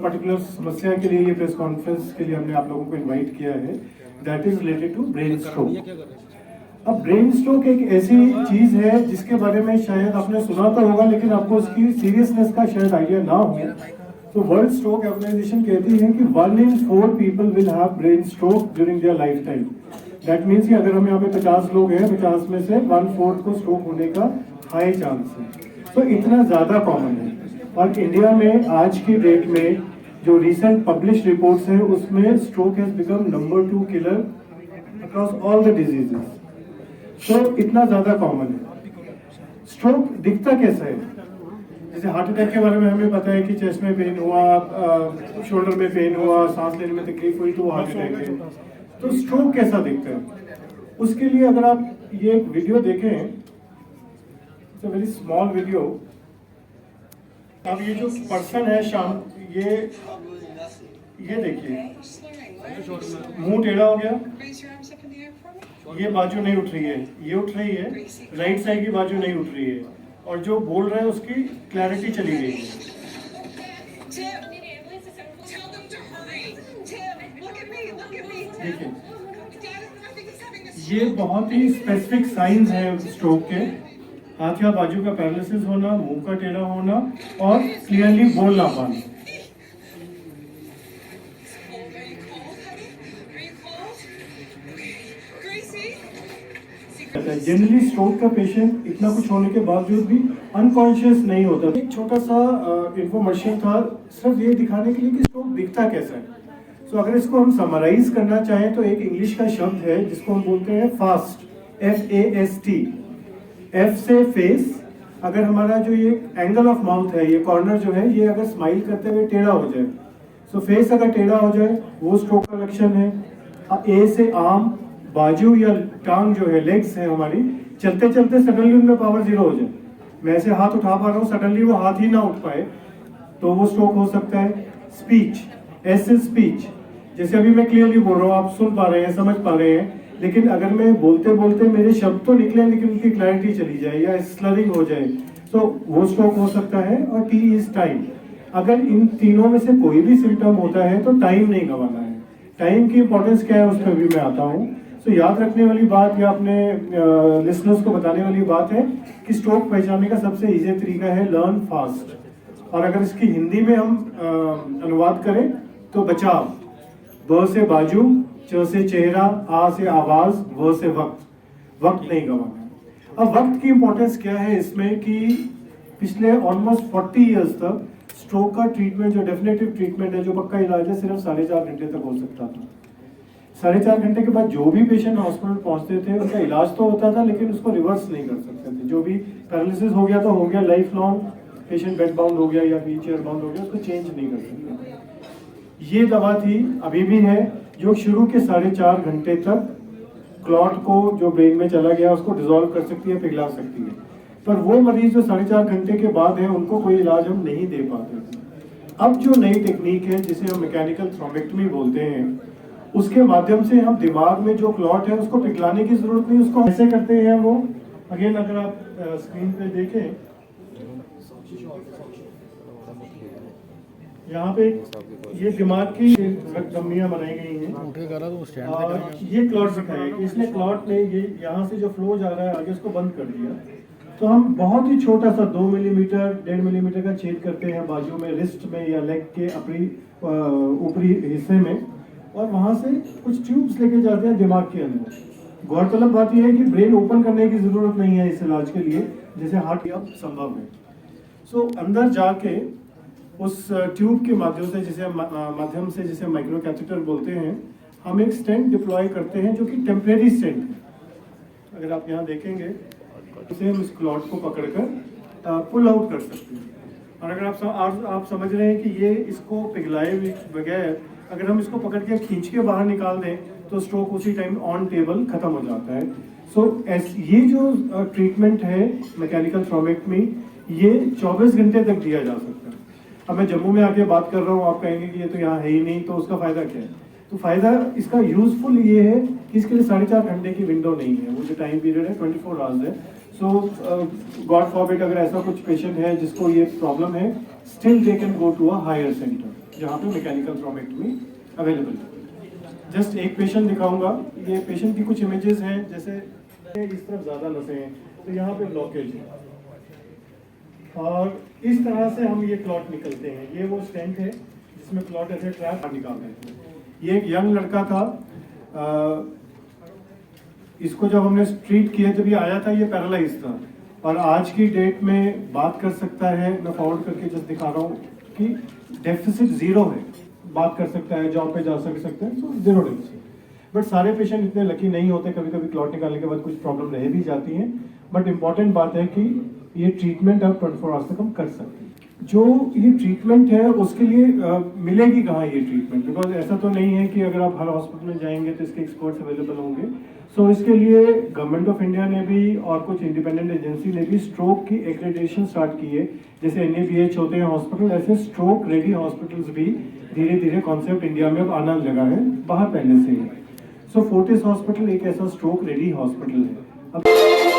Particular समस्या के लिए ये प्रेस कॉन्फ्रेंस के लिए हमने आप लोगों को इनवाइट किया है, that is related to brain stroke. अब ब्रेन स्ट्रोक एक ऐसी चीज है जिसके बारे में शायद आपने सुना तो होगा, लेकिन आपको उसकी सीरियसनेस का शायद आइडिया ना हो। तो वर्ल्ड स्ट्रोक ऑर्गेनाइजेशन कहती है कि 1 in 4 people will have brain stroke during their life time. That means कि अगर हम यहाँ पे 50 लोग हैं, 50 में से 1/4 को स्ट्रोक होने का हाई चांस है। तो इतना ज्यादा कॉमन है। और इंडिया में आज की डेट में जो रिसेंट पब्लिश रिपोर्ट्स हैं उसमें stroke has become number 2 killer across all the diseases. तो इतना ज्यादा कॉमन है। स्ट्रोक दिखता कैसा है? जैसे हार्ट अटैक के बारे में हमें पता है कि चेस्ट में पेन हुआ, शोल्डर में पेन हुआ, सांस लेने में तकलीफ हुई तो वो हार्ट अटैक है। तो स्ट्रोक कैसा दिखता है? उसके लिए अगर आप ये वीडियो देखें, it's a very small video. अब ये जो पर्सन है शाम, ये देखिए, मुंह टेढ़ा हो गया, ये बाजू नहीं उठ रही है, ये उठ रही है, राइट साइड की बाजू नहीं उठ रही है, और जो बोल रहा है उसकी क्लैरिटी चली गई है। देखिए, ये बहुत ही स्पेसिफिक साइंस है स्ट्रोक के। हाथ या बाजू का पैरालिसिस होना, मुंह का टेढ़ा होना और क्लियरली बोल ना पाना। जनरली स्ट्रोक का पेशेंट इतना कुछ होने के बावजूद भी अनकॉन्शियस नहीं होता। एक छोटा सा इंफॉर्मेशन था सिर्फ ये दिखाने के लिए कि स्ट्रोक दिखता कैसा है। सो अगर इसको हम समराइज करना चाहें तो एक इंग्लिश का शब्द है जिसको हम बोलते हैं फास्ट, FAST। F से फेस, अगर हमारा जो ये एंगल ऑफ माउथ है, ये कॉर्नर जो है, ये अगर स्माइल करते हुए टेढ़ा हो जाए, सो फेस अगर टेढ़ा हो जाए वो स्ट्रोक का लक्षण है। A से आर्म, बाजू या टांग जो है, लेग्स है हमारी, चलते चलते सडनली उनमें पावर 0 हो जाए। मैं ऐसे हाथ उठा पा रहा हूँ, सडनली वो हाथ ही ना उठ पाए तो वो स्ट्रोक हो सकता है। स्पीच, S से स्पीच, जैसे अभी मैं क्लियरली बोल रहा हूँ, आप सुन पा रहे हैं, समझ पा रहे हैं, लेकिन अगर मैं बोलते बोलते मेरे शब्द तो निकले लेकिन उनकी क्लैरिटी चली जाए या स्लरिंग हो जाए तो वो स्ट्रोक हो सकता है। और T इज टाइम, अगर इन तीनों में से कोई भी सिम्टम होता है तो टाइम नहीं गंवाना है। टाइम की इंपॉर्टेंस क्या है उस पर भी मैं आता हूँ। तो याद रखने वाली बात या अपने लिसनर्स को बताने वाली बात है कि स्ट्रोक पहचानने का सबसे इजी तरीका है लर्न फास्ट। और अगर इसकी हिंदी में हम अनुवाद करें तो बचाव, ब से बाजू, च से चेहरा, आ से आवाज, व से वक्त, वक्त नहीं गंवाना। अब वक्त की इंपॉर्टेंस क्या है इसमें कि पिछले ऑलमोस्ट 40 इयर्स तक स्ट्रोक का ट्रीटमेंट, जो डेफिनेटिव ट्रीटमेंट है, जो पक्का इलाज है, सिर्फ 4.5 घंटे तक हो सकता था। 4.5 घंटे के बाद जो भी पेशेंट हॉस्पिटल पहुंचते थे उनका इलाज तो होता था लेकिन उसको रिवर्स नहीं कर सकते थे। जो भी पैरालिसिस हो गया तो हो गया, life long patient bed bound हो गया या व्हील चेयर बाउंड हो गया, उसको चेंज नहीं कर सकते। ये दवा थी, अभी भी है, जो शुरू के 4.5 घंटे तक क्लॉट को जो ब्रेन में चला गया उसको डिसॉल्व कर सकती है, पिघला सकती है। पर वो मरीज जो 4.5 घंटे के बाद है उनको कोई इलाज हम नहीं दे पाते थे। अब जो नई टेक्निक है जिसे हम मैकेनिकल थ्रोम्बेक्टमी बोलते हैं, उसके माध्यम से हम दिमाग में जो क्लॉट है उसको पिघलाने की जरूरत नहीं, उसको ऐसे करते हैं वो। अगेन अगर आप स्क्रीन पे देखें, यहाँ पे ये दिमाग की धमनियां बनाई गई हैं और ये क्लॉट दिखाया कि इसने क्लॉट ने ये यहाँ से जो फ्लो जा रहा है आगे उसको बंद कर दिया। तो हम बहुत ही छोटा सा 2 मिलीमीटर 1.5 मिलीमीटर का छेद करते हैं बाजू में, रिस्ट में या लेग के ऊपरी हिस्से में, और वहां से कुछ ट्यूब्स लेके जाते हैं दिमाग के अंदर। गौरतलब बात यह है कि ब्रेन ओपन करने की जरूरत नहीं है इस इलाज के लिए, जैसे हार्ट अब संभव है। सो अंदर जाके उस ट्यूब के माध्यम से जिसे माइक्रो कैथेटर बोलते हैं, हम एक स्टेंट डिप्लॉय करते हैं जो कि टेम्परेरी स्टेंट है। अगर आप यहाँ देखेंगे उसे हम इस क्लॉट को पकड़कर पुल आउट कर सकते हैं। और अगर आप समझ रहे हैं कि ये इसको पिघलाए बगैर अगर हम इसको पकड़ के खींच के बाहर निकाल दें तो स्ट्रोक उसी टाइम ऑन टेबल खत्म हो जाता है। सो ये जो ट्रीटमेंट है मैकेनिकल थ्रोम्बेक्टमी, ये 24 घंटे तक दिया जा सकता है। अब मैं जम्मू में आके बात कर रहा हूँ, आप कहेंगे कि ये तो यहाँ है ही नहीं, तो उसका फायदा क्या है? तो फायदा इसका यूजफुल ये है कि इसके लिए 4.5 घंटे की विंडो नहीं है, वो जो टाइम पीरियड है 24 आवर्स है। सो गॉड फॉरबिड अगर ऐसा कुछ पेशेंट है जिसको ये प्रॉब्लम है, still they can go to a higher centre. जहाँ पे मैकेनिकल थ्रोम्बेक्टमी अवेलेबल है। जस्ट एक पेशेंट दिखाऊंगा। ये पेशेंट की कुछ इमेजेस हैं, जैसे इस तरफ ज़्यादा नसें हैं तो यहाँ पे ब्लॉकेज है और इस तरह से हम ये क्लॉट निकलते हैं। ये वो स्टेंट है जिसमें क्लॉट ऐसे ट्रैप निकालते हैं। ये एक यंग लड़का था, इसको जब हमने ट्रीट किया जब ये आया था ये पैरालाइज था और आज की डेट में बात कर सकता है। मैं फॉरवर्ड करके जस्ट दिखा रहा हूँ कि डेफिसिट जीरो है, बात कर सकता है, जॉब पे जा सकते हैं, तो जीरो डेफिसिट। बट सारे पेशेंट इतने लकी नहीं होते, कभी कभी क्लॉट निकालने के बाद कुछ प्रॉब्लम रह भी जाती हैं। बट इम्पॉर्टेंट बात है कि ये ट्रीटमेंट आप 24 आवर्स तक हम कर सकते हैं। जो ये ट्रीटमेंट है उसके लिए मिलेगी कहाँ ये ट्रीटमेंट, बिकॉज ऐसा तो नहीं है कि अगर आप हर हॉस्पिटल में जाएंगे तो इसके एक्सपर्ट्स अवेलेबल होंगे। सो इसके लिए गवर्नमेंट ऑफ इंडिया ने भी और कुछ इंडिपेंडेंट एजेंसी ने भी स्ट्रोक की एक्रेडिटेशन स्टार्ट की है। जैसे NABH होते हैं हॉस्पिटल, ऐसे स्ट्रोक रेडी हॉस्पिटल्स भी धीरे धीरे कॉन्सेप्ट इंडिया में अब आना लगा है, बाहर पहले से ही। सो फोर्टिस हॉस्पिटल एक ऐसा स्ट्रोक रेडी हॉस्पिटल है। अब